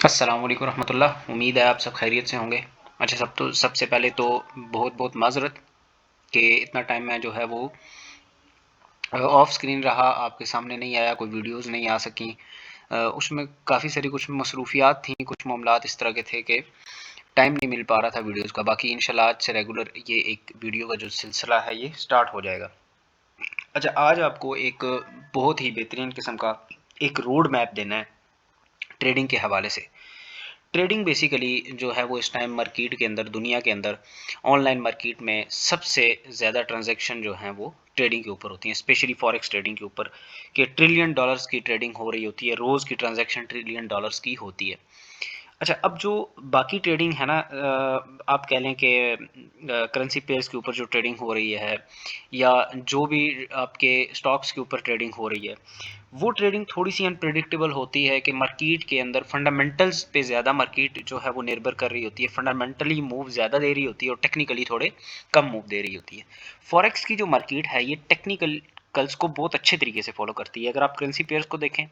अस्सलाम वालेकुम रहमतुल्लाह। उम्मीद है आप सब खैरियत से होंगे। अच्छा, सबसे पहले तो बहुत बहुत माजरत कि इतना टाइम मैं जो है वो ऑफ स्क्रीन रहा, आपके सामने नहीं आया, कोई वीडियोस नहीं आ सकी। उसमें काफ़ी सारी कुछ मसरूफियात थी, कुछ मामलात इस तरह के थे कि टाइम नहीं मिल पा रहा था वीडियोस का। बाकी इंशाल्लाह आज से रेगुलर ये एक वीडियो का जो सिलसिला है ये स्टार्ट हो जाएगा। अच्छा, आज आपको एक बहुत ही बेहतरीन किस्म का एक रोड मैप देना है ट्रेडिंग के हवाले से। ट्रेडिंग बेसिकली जो है वो इस टाइम मार्केट के अंदर, दुनिया के अंदर, ऑनलाइन मार्केट में सबसे ज़्यादा ट्रांजैक्शन जो हैं वो ट्रेडिंग के ऊपर होती हैं, स्पेशली फॉरेक्स ट्रेडिंग के ऊपर, कि ट्रिलियन डॉलर्स की ट्रेडिंग हो रही होती है, रोज़ की ट्रांजैक्शन ट्रिलियन डॉलर्स की होती है। अच्छा, अब जो बाकी ट्रेडिंग है ना, आप कह लें कि करेंसी पेयर्स के ऊपर जो ट्रेडिंग हो रही है, या जो भी आपके स्टॉक्स के ऊपर ट्रेडिंग हो रही है, वो ट्रेडिंग थोड़ी-सी अनप्रेडिक्टेबल होती है कि मार्केट के अंदर फंडामेंटल्स पे ज़्यादा मार्केट जो है वो निर्भर कर रही होती है, फंडामेंटली मूव ज़्यादा दे रही होती है और टेक्निकली थोड़े कम मूव दे रही होती है। फॉरेक्स की जो मार्केट है ये टेक्निकल्स को बहुत अच्छे तरीके से फॉलो करती है। अगर आप करेंसी पेयर्स को देखें,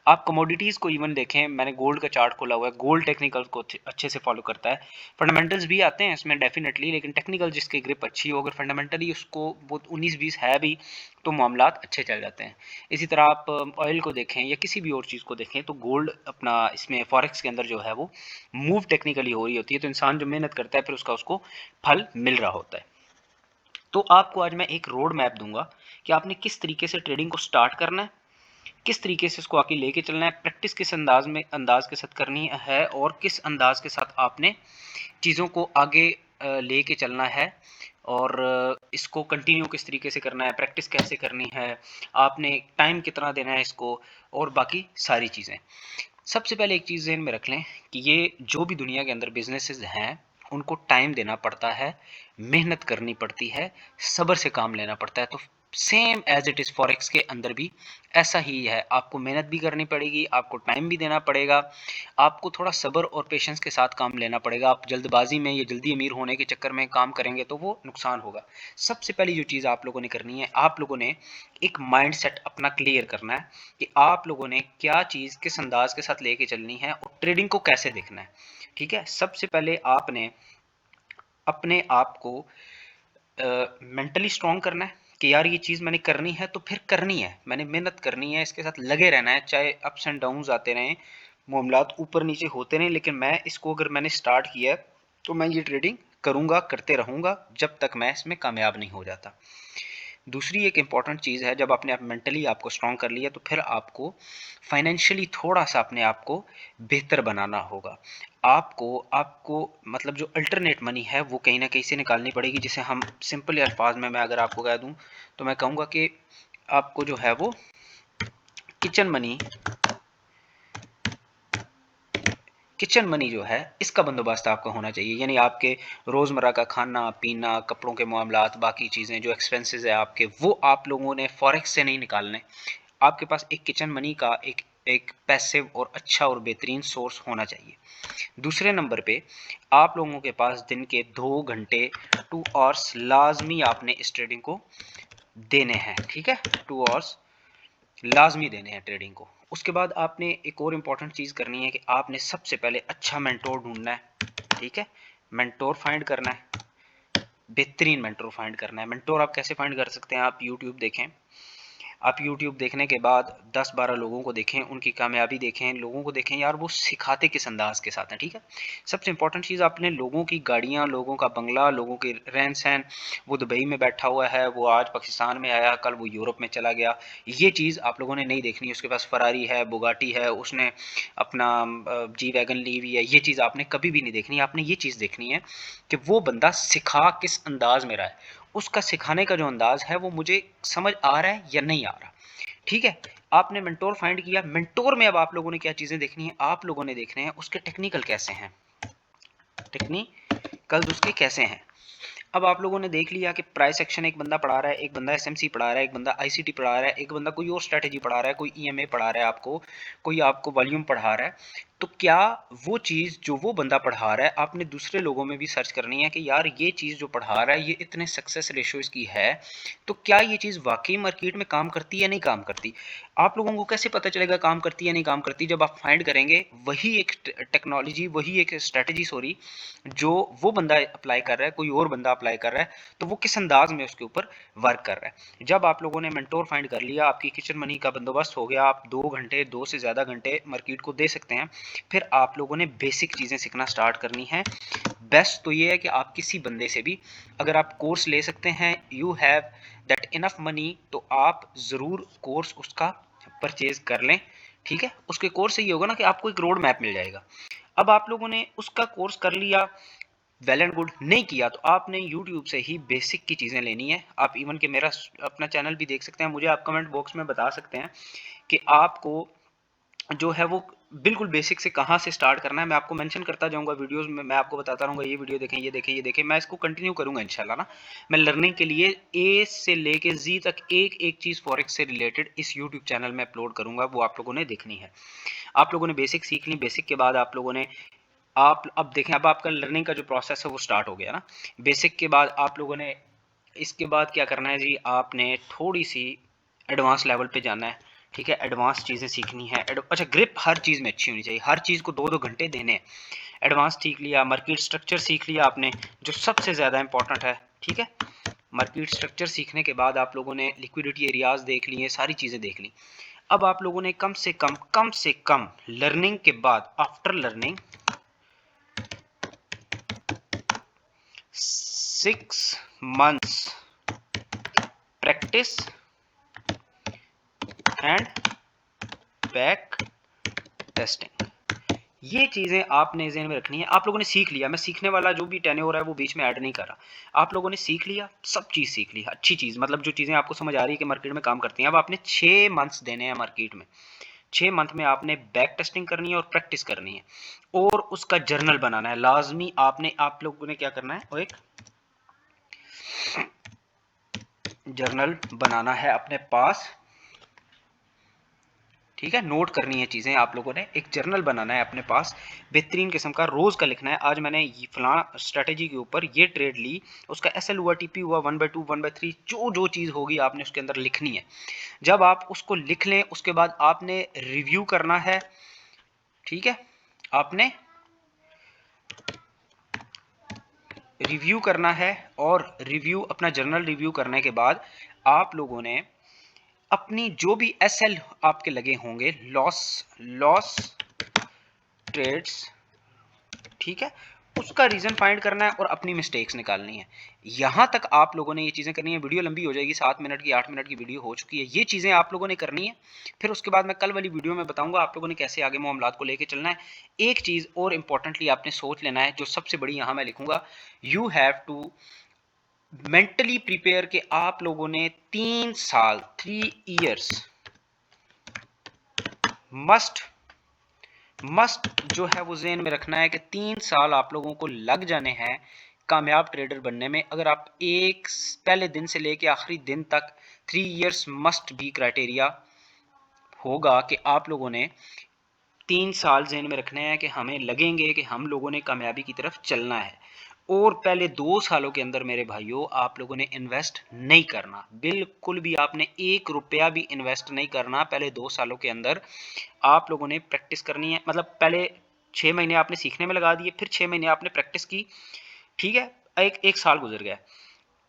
आप कमोडिटीज़ को इवन देखें, मैंने गोल्ड का चार्ट खोला हुआ है, गोल्ड टेक्निकल्स को अच्छे से फॉलो करता है। फंडामेंटल्स भी आते हैं इसमें डेफिनेटली, लेकिन टेक्निकल जिसकी ग्रिप अच्छी हो, अगर फंडामेंटली उसको बहुत 19-20 है भी, तो मामलात अच्छे चल जाते हैं। इसी तरह आप ऑयल को देखें या किसी भी और चीज़ को देखें, तो गोल्ड अपना इसमें फॉरेक्स के अंदर जो है वो मूव टेक्निकली हो रही होती है, तो इंसान जो मेहनत करता है फिर उसका उसको फल मिल रहा होता है। तो आपको आज मैं एक रोड मैप दूंगा कि आपने किस तरीके से ट्रेडिंग को स्टार्ट करना है, किस तरीके से इसको आगे लेके चलना है, प्रैक्टिस किस अंदाज के साथ करनी है, और किस अंदाज के साथ आपने चीज़ों को आगे लेके चलना है, और इसको कंटिन्यू किस तरीके से करना है, प्रैक्टिस कैसे करनी है, आपने टाइम कितना देना है इसको, और बाकी सारी चीज़ें। सबसे पहले एक चीज़ ज़हन में रख लें कि ये जो भी दुनिया के अंदर बिजनेसेस हैं, उनको टाइम देना पड़ता है, मेहनत करनी पड़ती है, सब्र से काम लेना पड़ता है। तो same as it is forex के अंदर भी ऐसा ही है, आपको मेहनत भी करनी पड़ेगी, आपको टाइम भी देना पड़ेगा, आपको थोड़ा सब्र और पेशेंस के साथ काम लेना पड़ेगा। आप जल्दबाजी में या जल्दी अमीर होने के चक्कर में काम करेंगे तो वो नुकसान होगा। सबसे पहली जो चीज़ आप लोगों ने करनी है, आप लोगों ने एक माइंड सेट अपना क्लियर करना है कि आप लोगों ने क्या चीज़ किस अंदाज के साथ लेके चलनी है और ट्रेडिंग को कैसे देखना है। ठीक है, सबसे पहले आपने अपने आप को मेंटली स्ट्रॉन्ग करना है कि यार ये चीज़ मैंने करनी है तो फिर करनी है, मैंने मेहनत करनी है, इसके साथ लगे रहना है, चाहे अप्स एंड डाउन्स आते रहें, मामलात ऊपर नीचे होते रहें, लेकिन मैं इसको, अगर मैंने स्टार्ट किया है तो मैं ये ट्रेडिंग करूँगा, करते रहूँगा जब तक मैं इसमें कामयाब नहीं हो जाता। दूसरी एक इम्पॉर्टेंट चीज़ है, जब आपने मेंटली आपको स्ट्रॉन्ग कर लिया तो फिर आपको फाइनेंशियली थोड़ा सा अपने आप को बेहतर बनाना होगा। आपको आपको मतलब जो अल्टरनेट मनी है वो कहीं ना कहीं से निकालनी पड़ेगी, जिसे हम सिंपल अल्फाज में मैं अगर आपको कह दूं तो मैं कहूँगा कि आपको जो है वो किचन मनी किचन मनी जो है इसका बंदोबस्त आपका होना चाहिए। यानी आपके रोज़मर्रा का खाना पीना, कपड़ों के मामलात, बाकी चीज़ें जो एक्सपेंसेस है आपके, वो आप लोगों ने फॉरेक्स से नहीं निकालने। आपके पास एक किचन मनी का एक एक पैसिव और अच्छा और बेहतरीन सोर्स होना चाहिए। दूसरे नंबर पे आप लोगों के पास दिन के 2 घंटे, 2 आवर्स लाजमी आपने इस ट्रेडिंग को देने हैं। ठीक है, 2 आवर्स लाजमी देने हैं ट्रेडिंग को। उसके बाद आपने एक और इम्पॉर्टेंट चीज़ करनी है कि आपने सबसे पहले अच्छा मेंटोर ढूंढना है। ठीक है, मेंटोर फाइंड करना है, बेहतरीन मेंटोर फाइंड करना है। मेंटोर आप कैसे फाइंड कर सकते हैं, आप यूट्यूब देखें, आप यूट्यूब देखने के बाद 10-12 लोगों को देखें, उनकी कामयाबी देखें, लोगों को देखें यार वो सिखाते किस अंदाज के साथ हैं। ठीक है, सबसे इंपॉर्टेंट चीज़, आपने लोगों की गाड़ियाँ, लोगों का बंगला, लोगों के रहन सहन, वो दुबई में बैठा हुआ है, वो आज पाकिस्तान में आया, कल वो यूरोप में चला गया, ये चीज़ आप लोगों ने नहीं देखनी। उसके पास फरारी है, बुगाटी है, उसने अपना जी वैगन ली हुई है, ये चीज़ आपने कभी भी नहीं देखनी। आपने ये चीज़ देखनी है कि वो बंदा सिखा किस अंदाज में रहा है, उसका सिखाने का जो अंदाज है वो मुझे समझ आ रहा है या नहीं आ रहा। ठीक है, आपने मेंटोर फाइंड किया। मेंटोर में अब आप लोगों ने क्या चीज़ें देखनी है, आप लोगों ने देखने हैं उसके टेक्निकल कैसे हैं, टेक्निकल उसके कैसे हैं। अब आप लोगों ने देख लिया कि प्राइस एक्शन एक बंदा पढ़ा रहा है, एक बंदा एसएमसी पढ़ा रहा है, एक बंदा आईसीटी पढ़ा रहा है, एक बंदा कोई और स्ट्रेटेजी पढ़ा रहा है, कोई ईएमए पढ़ा रहा है आपको, कोई आपको वॉल्यूम पढ़ा रहा है। तो क्या वो चीज़ जो वो बंदा पढ़ा रहा है आपने दूसरे लोगों में भी सर्च करनी है कि यार ये चीज़ जो पढ़ा रहा है ये इतने सक्सेस रेशो इसकी है, तो क्या ये चीज़ वाकई मार्केट में काम करती है या नहीं काम करती। आप लोगों को कैसे पता चलेगा काम करती है या नहीं काम करती, जब आप फाइंड करेंगे वही एक टेक्नोलॉजी, वही एक स्ट्रेटजी सॉरी, जो वो बंदा अप्लाई कर रहा है, कोई और बंदा अप्लाई कर रहा है, तो वो किस अंदाज में उसके ऊपर वर्क कर रहा है। जब आप लोगों ने मेंटोर फाइंड कर लिया, आपकी किचन मनी का बंदोबस्त हो गया, आप 2 घंटे 2 से ज़्यादा घंटे मार्केट को दे सकते हैं, फिर आप लोगों ने बेसिक चीज़ें सीखना स्टार्ट करनी है। बेस्ट तो ये है कि आप किसी बंदे से भी अगर आप कोर्स ले सकते हैं, you have that enough money, तो आप ज़रूर कोर्स उसका परचेज कर लें। ठीक है, उसके कोर्स से ये होगा ना कि आपको एक रोड मैप मिल जाएगा। अब आप लोगों ने उसका कोर्स कर लिया, वेल एंड गुड, नहीं किया तो आपने YouTube से ही बेसिक की चीज़ें लेनी है। आप इवन के मेरा अपना चैनल भी देख सकते हैं, मुझे आप कमेंट बॉक्स में बता सकते हैं कि आपको जो है वो बिल्कुल बेसिक से कहाँ से स्टार्ट करना है। मैं आपको मेंशन करता जाऊंगा वीडियोस में, मैं आपको बताता रहूंगा ये वीडियो देखें, ये देखें, ये देखें। मैं इसको कंटिन्यू करूंगा इंशाल्लाह ना। मैं लर्निंग के लिए ए से लेके जी तक एक एक चीज़ फॉरेक्स से रिलेटेड इस यूट्यूब चैनल में अपलोड करूंगा, वो आप लोगों ने देखनी है। आप लोगों ने बेसिक सीख ली, बेसिक के बाद आप लोगों ने आप अब देखें, अब आपका लर्निंग का जो प्रोसेस है वो स्टार्ट हो गया ना। बेसिक के बाद आप लोगों ने इसके बाद क्या करना है जी, आपने थोड़ी सी एडवांस लेवल पे जाना है। ठीक है, एडवांस चीज़ें सीखनी है। अच्छा, ग्रिप हर चीज़ में अच्छी होनी चाहिए, हर चीज़ को 2-2 घंटे देने हैं। एडवांस सीख लिया, मार्केट स्ट्रक्चर सीख लिया आपने, जो सबसे ज़्यादा इंपॉर्टेंट है। ठीक है, मार्केट स्ट्रक्चर सीखने के बाद आप लोगों ने लिक्विडिटी एरियाज देख लिए, सारी चीज़ें देख ली। अब आप लोगों ने कम से कम लर्निंग के बाद, after learning 6 months practice and back testing, ये चीज़ें आपने ज़हन में रखनी है। आप लोगों ने सीख लिया, मैं सीखने वाला जो भी टेन्योर है वो बीच में ऐड नहीं कर रहा। आप लोगों ने सीख लिया, सब चीज़ सीख ली, अच्छी चीज़, मतलब जो चीज़ें आपको समझ आ रही है कि मार्केट में काम करती हैं। अब आपने 6 मंथ्स देने हैं मार्केट में। 6 मंथ में आपने बैक टेस्टिंग करनी है और प्रैक्टिस करनी है, और उसका जर्नल बनाना है लाजमी। आप लोगों ने क्या करना है, और एक जर्नल बनाना है अपने पास। ठीक है, नोट करनी है चीज़ें आप लोगों ने, एक जर्नल बनाना है अपने पास, बेहतरीन किस्म का, रोज़ का लिखना है। आज मैंने ये फलां स्ट्रेटेजी के ऊपर ये ट्रेड ली, उसका SL हुआ, TP हुआ, 1/2 1/3, जो जो चीज़ होगी आपने उसके अंदर लिखनी है। जब आप उसको लिख लें उसके बाद आपने रिव्यू करना है। ठीक है, आपने रिव्यू करना है, और रिव्यू, अपना जर्नल रिव्यू करने के बाद आप लोगों ने अपनी जो भी SL आपके लगे होंगे, लॉस ट्रेड्स, ठीक है, उसका रीजन फाइंड करना है और अपनी मिस्टेक्स निकालनी है। यहां तक आप लोगों ने ये चीजें करनी है। वीडियो लंबी हो जाएगी, 7 मिनट की 8 मिनट की वीडियो हो चुकी है। ये चीजें आप लोगों ने करनी है। फिर उसके बाद मैं कल वाली वीडियो में बताऊंगा आप लोगों ने कैसे आगे मामलात को लेकर चलना है। एक चीज और इंपॉर्टेंटली आपने सोच लेना है, जो सबसे बड़ी यहां मैं लिखूंगा, you have to mentally prepare, के आप लोगों ने 3 साल 3 ईयर्स मस्ट जो है वो ज़हन में रखना है कि 3 साल आप लोगों को लग जाने हैं कामयाब ट्रेडर बनने में। अगर आप एक पहले दिन से लेके आखिरी दिन तक 3 इयर्स मस्ट बी क्राइटेरिया होगा कि आप लोगों ने 3 साल ज़हन में रखने हैं कि हमें लगेंगे कि हम लोगों ने कामयाबी की तरफ चलना है। और पहले 2 सालों के अंदर मेरे भाइयों आप लोगों ने इन्वेस्ट नहीं करना, बिल्कुल भी आपने 1 रुपया भी इन्वेस्ट नहीं करना। पहले 2 सालों के अंदर आप लोगों ने प्रैक्टिस करनी है, मतलब पहले 6 महीने आपने सीखने में लगा दिए, फिर 6 महीने आपने प्रैक्टिस की। ठीक है, एक साल गुजर गया।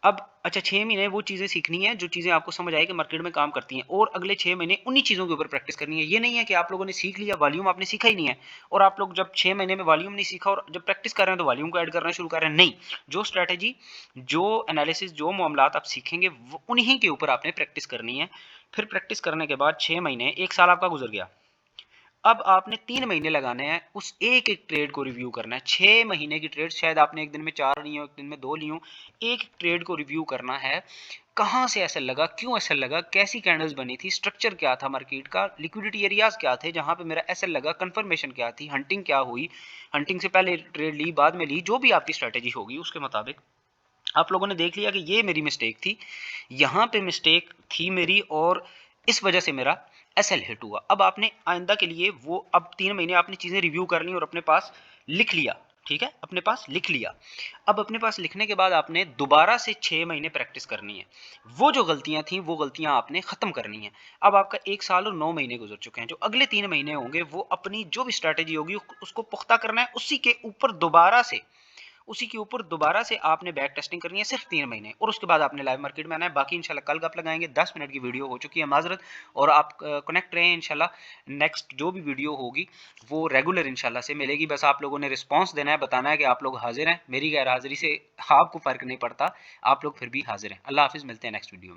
अब अच्छा, 6 महीने वो चीज़ें सीखनी है जो चीज़ें आपको समझ आए कि मार्केट में काम करती हैं, और अगले 6 महीने उन्हीं चीज़ों के ऊपर प्रैक्टिस करनी है। ये नहीं है कि आप लोगों ने सीख लिया, वॉल्यूम आपने सीखा ही नहीं है, और आप लोग जब 6 महीने में वॉल्यूम नहीं सीखा और जब प्रैक्टिस कर रहे हैं तो वॉल्यूम को ऐड करना शुरू कर रहे हैं। नहीं, जो स्ट्रैटेजी, जो एनालिसिस, जो मामलात आप सीखेंगे उन्हीं के ऊपर आपने प्रैक्टिस करनी है। फिर प्रैक्टिस करने के बाद 6 महीने, 1 साल आपका गुजर गया। अब आपने 3 महीने लगाने हैं उस एक एक ट्रेड को रिव्यू करना है। 6 महीने की ट्रेड शायद आपने एक दिन में 4 ली हो, एक दिन में 2 ली हो, एक ट्रेड को रिव्यू करना है। कहाँ से ऐसा लगा, क्यों ऐसा लगा, कैसी कैंडल्स बनी थी, स्ट्रक्चर क्या था मार्केट का, लिक्विडिटी एरियाज क्या थे जहां पे मेरा ऐसा लगा, कंफर्मेशन क्या थी, हंटिंग क्या हुई, हंटिंग से पहले ट्रेड ली, बाद में ली, जो भी आपकी स्ट्रेटेजी होगी उसके मुताबिक आप लोगों ने देख लिया कि ये मेरी मिस्टेक थी, यहाँ पे मिस्टेक थी मेरी, और इस वजह से मेरा SL हिट हुआ। अब आपने आइंदा के लिए वो अब 3 महीने आपने चीज़ें रिव्यू कर ली और अपने पास लिख लिया, ठीक है, अपने पास लिख लिया। अब अपने पास लिखने के बाद आपने दोबारा से 6 महीने प्रैक्टिस करनी है। वो जो गलतियाँ थी वो गलतियाँ आपने ख़त्म करनी है। अब आपका 1 साल और 9 महीने गुज़र चुके हैं। जो अगले 3 महीने होंगे वो अपनी जो भी स्ट्रैटेजी होगी उसको पुख्ता करना है, उसी के ऊपर दोबारा से आपने बैक टेस्टिंग करनी है सिर्फ 3 महीने, और उसके बाद आपने लाइव मार्केट में आना है। बाकी इंशाल्लाह कल गप लगाएंगे। 10 मिनट की वीडियो हो चुकी है, माजरत, और आप कनेक्ट रहें। इंशाल्लाह नेक्स्ट जो भी वीडियो होगी वो रेगुलर इंशाल्लाह से मिलेगी। बस आप लोगों ने रिस्पॉन्स देना है, बताना है कि आप लोग हाजिर हैं। मेरी गैर हाजिरी से आपको फ़र्क नहीं पड़ता, आप लोग फिर भी हाजिर हैं। अल्लाह हाफिज़, मिलते हैं नेक्स्ट वीडियो में।